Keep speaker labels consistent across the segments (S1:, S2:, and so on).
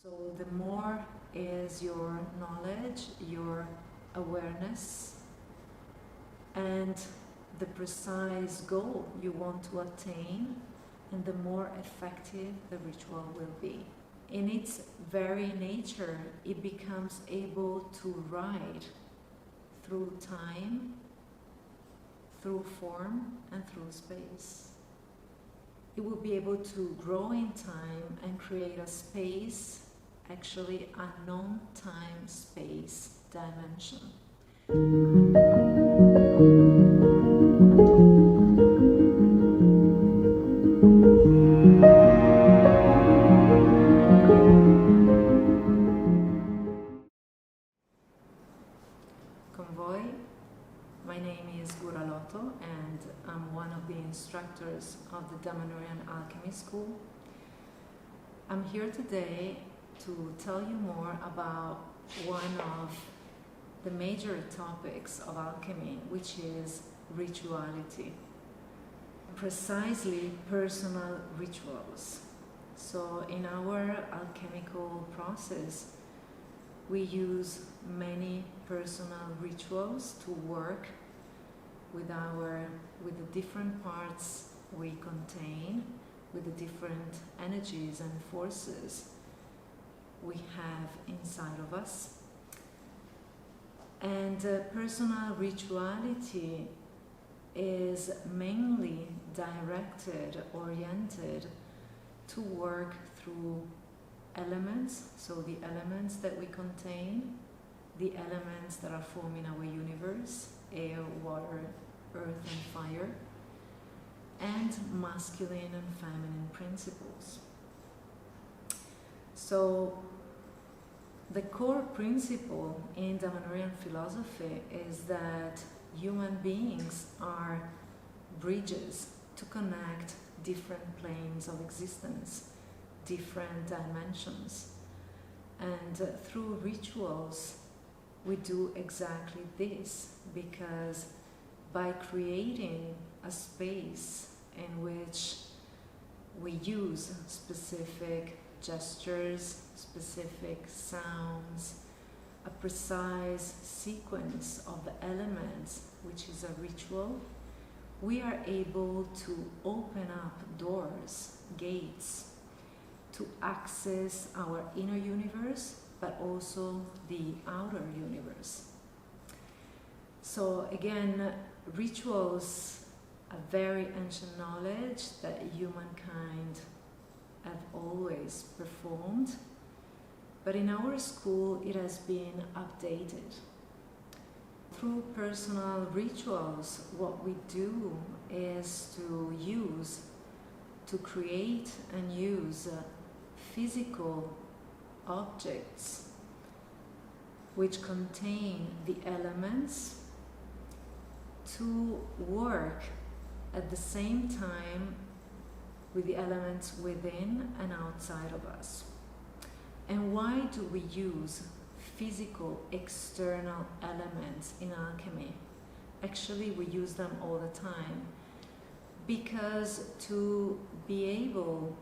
S1: So the more is your knowledge, your awareness, and the precise goal you want to attain, and the more effective the ritual will be. In its very nature, it becomes able to ride through time, through form, and through space. It will be able to grow in time and create a space, actually a non-time space dimension. Convoy. My name is Guraloto and I'm one of the instructors of the Damanhur Alchemy School. I'm here today to tell you more about one of the major topics of alchemy, which is rituality. Precisely personal rituals. So in our alchemical process, we use many personal rituals to work with the different parts we contain, with the different energies and forces we have inside of us. And personal rituality is mainly directed, oriented to work through elements, so the elements that we contain, the elements that are forming our universe, air, water, earth and fire, and masculine and feminine principles. So the core principle in Damanhurian philosophy is that human beings are bridges to connect different planes of existence, different dimensions. And through rituals, we do exactly this, because by creating a space in which we use specific gestures, specific sounds, a precise sequence of the elements, which is a ritual, we are able to open up doors, gates, to access our inner universe, but also the outer universe. So again, rituals are very ancient knowledge that humankind have always performed, but in our school it has been updated. Through personal rituals, what we do is to create and use physical objects which contain the elements to work at the same time with the elements within and outside of us. And why do we use physical external elements in alchemy? Actually, we use them all the time, because to be able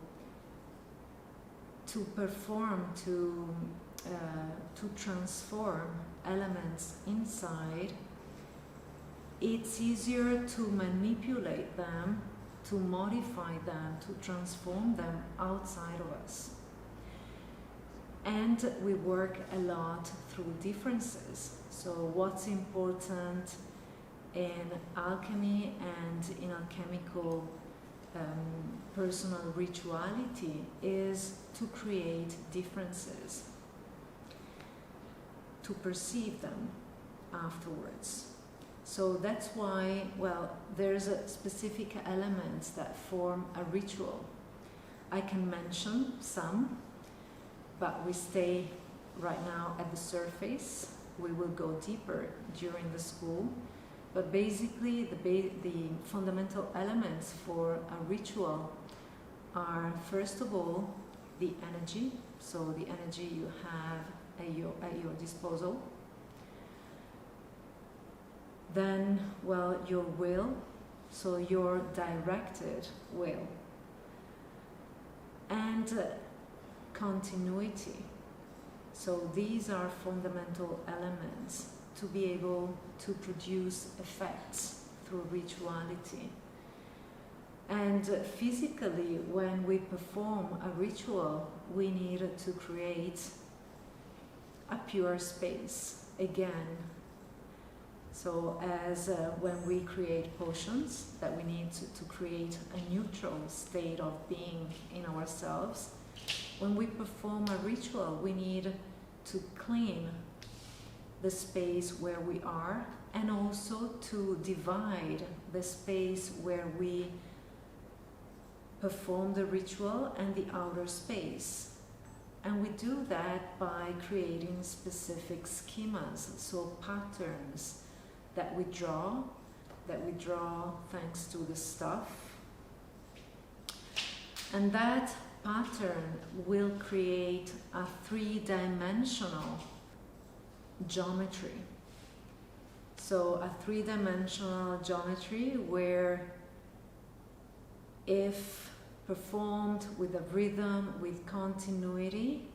S1: to perform, to transform elements inside, it's easier to manipulate them, to modify them, to transform them outside of us. And we work a lot through differences. So what's important in alchemy and in alchemical personal rituality is to create differences, to perceive them afterwards. So that's why, well, there's a specific elements that form a ritual. I can mention some, but we stay right now at the surface. We will go deeper during the school. But basically, the fundamental elements for a ritual are, first of all, the energy. So the energy you have at your disposal. Then, well, your will, so your directed will. And continuity. So these are fundamental elements to be able to produce effects through rituality. And physically, when we perform a ritual, we need to create a pure space again. So as when we create potions, that we need to create a neutral state of being in ourselves, when we perform a ritual, we need to clean the space where we are, and also to divide the space where we perform the ritual and the outer space. And we do that by creating specific schemas, so patterns that we draw thanks to the stuff. And that pattern will create a three-dimensional geometry. So a three-dimensional geometry where, if performed with a rhythm, with continuity,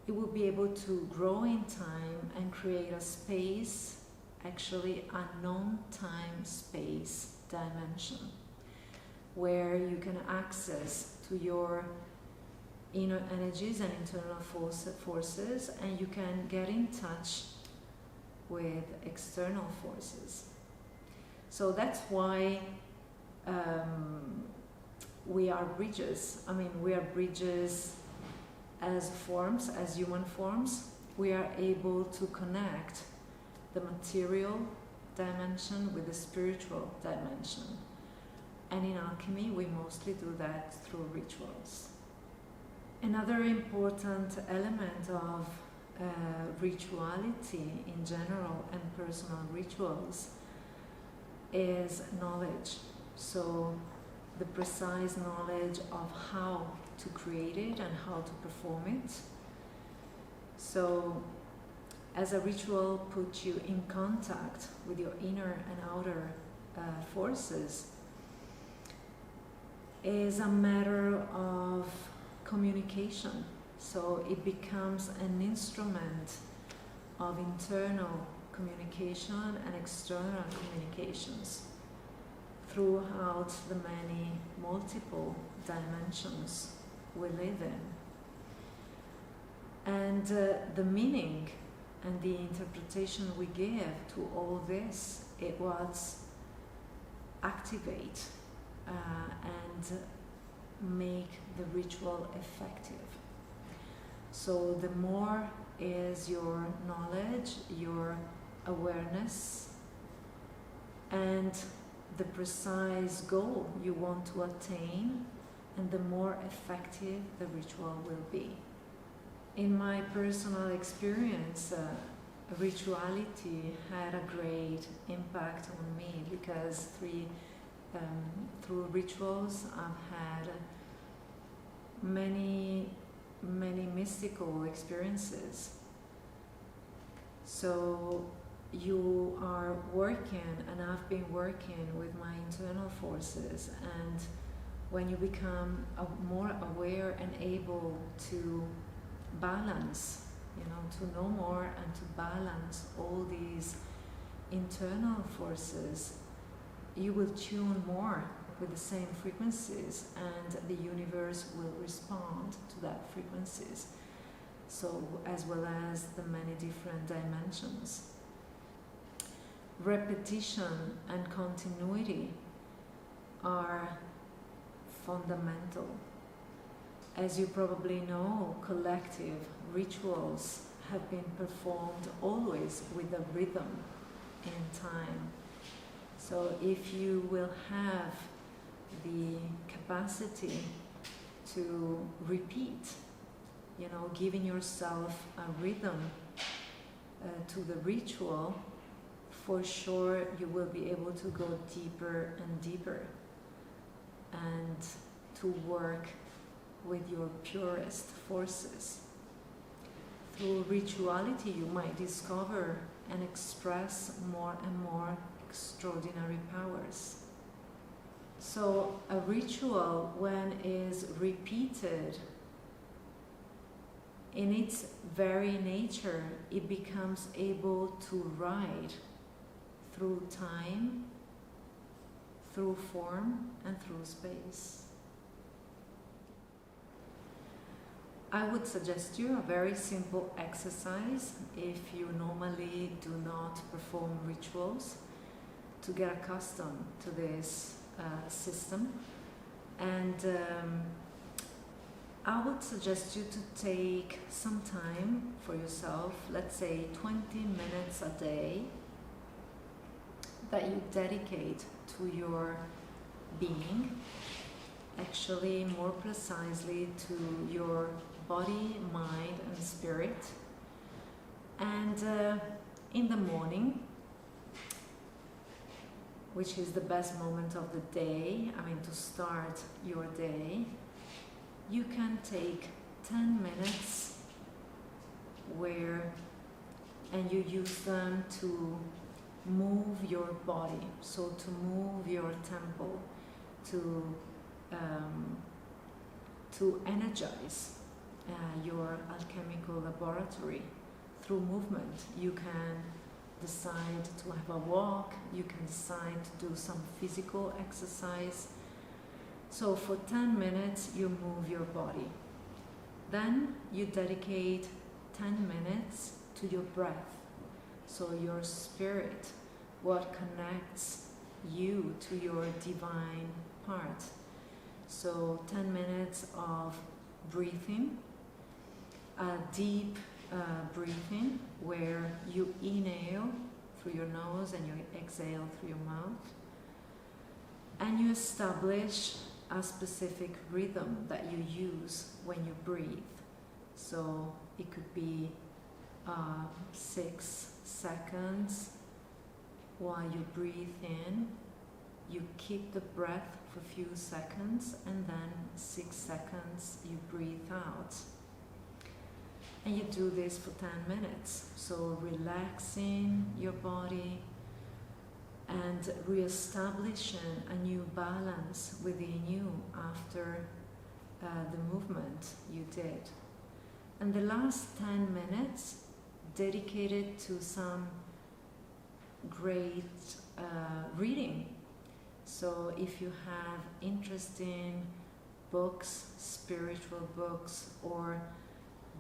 S1: it will be able to grow in time and create a space, actually a non-time space dimension, where you can access to your inner energies and internal forces, and you can get in touch with external forces. So that's why we are bridges. I mean, we are bridges as forms, as human forms. We are able to connect the material dimension with the spiritual dimension. And in alchemy, we mostly do that through rituals. Another important element of rituality in general and personal rituals is knowledge. So the precise knowledge of how to create it and how to perform it. So as a ritual puts you in contact with your inner and outer forces, is a matter of communication. So it becomes an instrument of internal communication and external communications throughout the many multiple dimensions we live in. And the meaning and the interpretation we give to all this, it was activate and make the ritual effective. So the more is your knowledge, your awareness, and the precise goal you want to attain, and the more effective the ritual will be. In my personal experience, rituality had a great impact on me, because through rituals I've had many mystical experiences. So you are working, and I've been working with my internal forces, and when you become more aware and able to balance, to know more and to balance all these internal forces, you will tune more with the same frequencies, and the universe will respond to that frequencies. So, as well as the many different dimensions. Repetition and continuity are fundamental. As you probably know, collective rituals have been performed always with a rhythm in time. So if you will have the capacity to repeat, giving yourself a rhythm to the ritual, for sure you will be able to go deeper and deeper and to work with your purest forces. Through rituality, you might discover and express more and more extraordinary powers. So a ritual, when is repeated in its very nature, it becomes able to ride through time, through form, and through space. I would suggest you a very simple exercise if you normally do not perform rituals, to get accustomed to this system. And I would suggest you to take some time for yourself, let's say 20 minutes a day, that you dedicate to your being, actually more precisely to your body, mind and spirit. And in the morning, which is the best moment of the day, to start your day, you can take 10 minutes and you use them to move your body, so to move your temple, to energize your alchemical laboratory through movement. You can decide to have a walk, you can decide to do some physical exercise. So for 10 minutes you move your body. Then you dedicate 10 minutes to your breath. So your spirit, what connects you to your divine part. So 10 minutes of breathing, a deep breathing where you inhale through your nose and you exhale through your mouth. And you establish a specific rhythm that you use when you breathe. So it could be 6 seconds while you breathe in, you keep the breath for a few seconds, and then 6 seconds you breathe out. And you do this for 10 minutes. So relaxing your body and re-establishing a new balance within you after the movement you did. And the last 10 minutes dedicated to some great reading. So if you have interesting books, spiritual books, or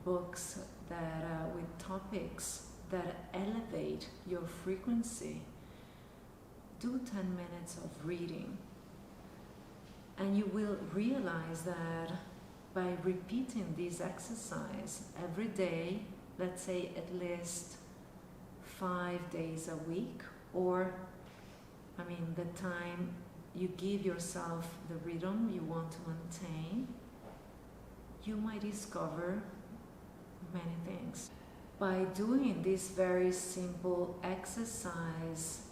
S1: books that with topics that elevate your frequency, do 10 minutes of reading. And you will realize that by repeating this exercise every day, let's say at least 5 days a week, or the time you give yourself the rhythm you want to maintain, you might discover many things. By doing this very simple exercise,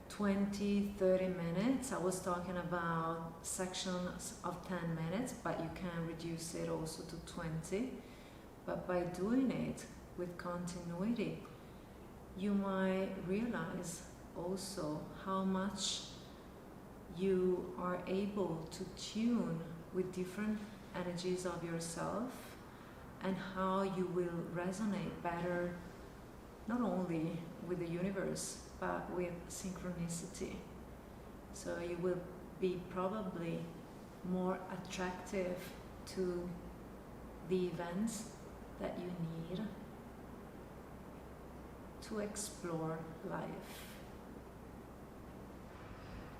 S1: 20-30 minutes, I was talking about sections of 10 minutes, but you can reduce it also to 20. But by doing it with continuity, you might realize also how much you are able to tune with different energies of yourself, and how you will resonate better not only with the universe but with synchronicity. So you will be probably more attractive to the events that you need to explore life.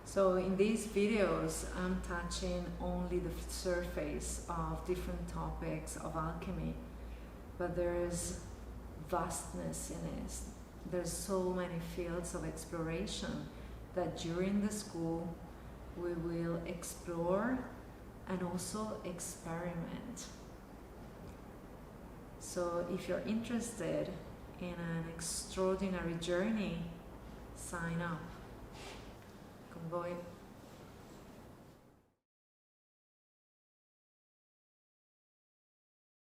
S1: So in these videos, I'm touching only the surface of different topics of alchemy, but there is vastness in it. There's so many fields of exploration that during the school we will explore and also experiment. So if you're interested in an extraordinary journey, sign up. Con voi